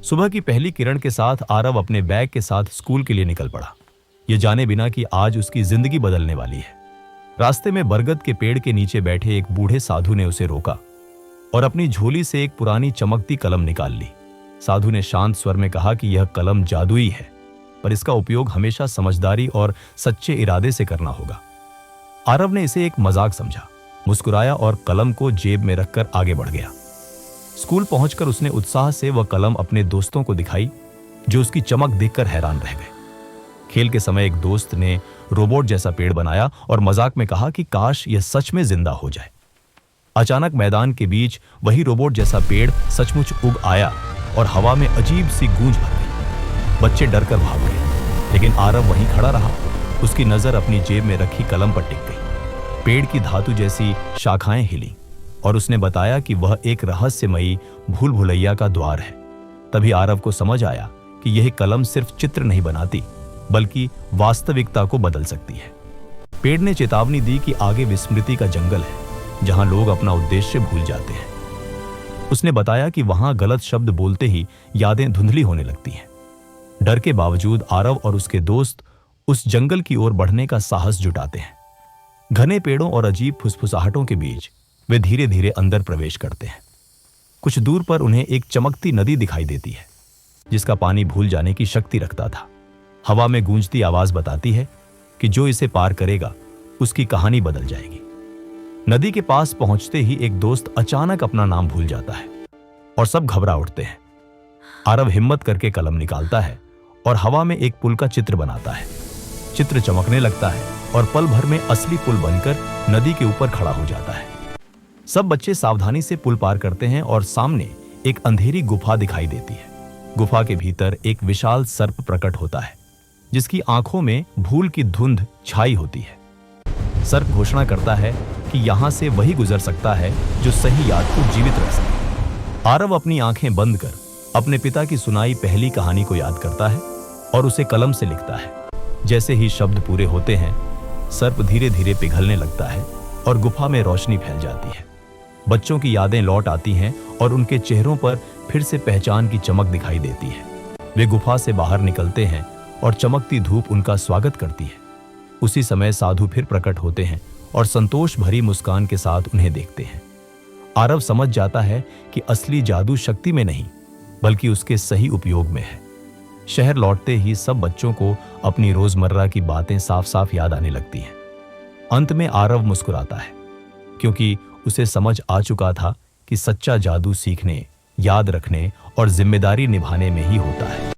सुबह की पहली किरण के साथ आरव अपने बैग के साथ स्कूल के लिए निकल पड़ा, ये जाने बिना कि आज उसकी जिंदगी बदलने वाली है। रास्ते में बरगद के पेड़ के नीचे बैठे एक बूढ़े साधु ने उसे रोका और अपनी झोली से एक पुरानी चमकती कलम निकाल ली। साधु ने शांत स्वर में कहा कि यह कलम जादुई है, पर इसका उपयोग हमेशा समझदारी और सच्चे इरादे से करना होगा। आरव ने इसे एक मजाक समझा, मुस्कुराया और कलम को जेब में रखकर आगे बढ़ गया। स्कूल पहुंचकर उसने उत्साह से वह कलम अपने दोस्तों को दिखाई, जो उसकी चमक देखकर हैरान रह गए। खेल के समय एक दोस्त ने रोबोट जैसा पेड़ बनाया और मजाक में कहा कि काश यह सच में जिंदा हो जाए। अचानक मैदान के बीच वही रोबोट जैसा पेड़ सचमुच उग आया और हवा में अजीब सी गूंज भर गई। बच्चे डरकर भाग गए, लेकिन आरव वहीं खड़ा रहा। उसकी नजर अपनी जेब में रखी कलम पर टिक गई। पेड़ की धातु जैसी शाखाएं हिली और उसने बताया कि वह एक रहस्यमयी भूल भुलैया का द्वार है। तभी आरव को समझ आया कि यह कलम सिर्फ चित्र नहीं बनाती, बल्कि वास्तविकता को बदल सकती है। पेड़ ने चेतावनी दी कि आगे विस्मृति का जंगल है, जहां लोग अपना उद्देश्य भूल जाते हैं। उसने बताया कि वहां गलत शब्द बोलते ही यादें धुंधली होने लगती हैं। डर के बावजूद आरव और उसके दोस्त उस जंगल की ओर बढ़ने का साहस जुटाते हैं। घने पेड़ों और अजीब फुसफुसाहटों के बीच वे धीरे धीरे अंदर प्रवेश करते हैं। कुछ दूर पर उन्हें एक चमकती नदी दिखाई देती है, जिसका पानी भूल जाने की शक्ति रखता था। हवा में गूंजती आवाज बताती है कि जो इसे पार करेगा उसकी कहानी बदल जाएगी। नदी के पास पहुंचते ही एक दोस्त अचानक अपना नाम भूल जाता है और सब घबरा उठते हैं। आरव हिम्मत करके कलम निकालता है और हवा में एक पुल का चित्र बनाता है। चित्र चमकने लगता है और पल भर में असली पुल बनकर नदी के ऊपर खड़ा हो जाता है। सब बच्चे सावधानी से पुल पार करते हैं और सामने एक अंधेरी गुफा दिखाई देती है। गुफा के भीतर एक विशाल सर्प प्रकट होता है, जिसकी आंखों में भूल की धुंध छाई होती है। सर्प घोषणा करता है कि यहां से वही गुजर सकता है जो सही याद को जीवित रख सके। आरव अपनी आंखें बंद कर अपने पिता की सुनाई पहली कहानी को याद करता है और उसे कलम से लिखता है। जैसे ही शब्द पूरे होते हैं, सर्प धीरे धीरे पिघलने लगता है और गुफा में रोशनी फैल जाती है। बच्चों की यादें लौट आती हैं और उनके चेहरों पर फिर से पहचान की चमक दिखाई देती है। वे गुफा से बाहर निकलते हैं और चमकती धूप उनका स्वागत करती है। उसी समय साधु फिर प्रकट होते हैं और संतोष भरी मुस्कान के साथ उन्हें देखते हैं। आरव समझ जाता है कि असली जादू शक्ति में नहीं, बल्कि उसके सही उपयोग में है। शहर लौटते ही सब बच्चों को अपनी रोजमर्रा की बातें साफ साफ याद आने लगती हैं। अंत में आरव मुस्कुराता है, क्योंकि उसे समझ आ चुका था कि सच्चा जादू सीखने, याद रखने और जिम्मेदारी निभाने में ही होता है।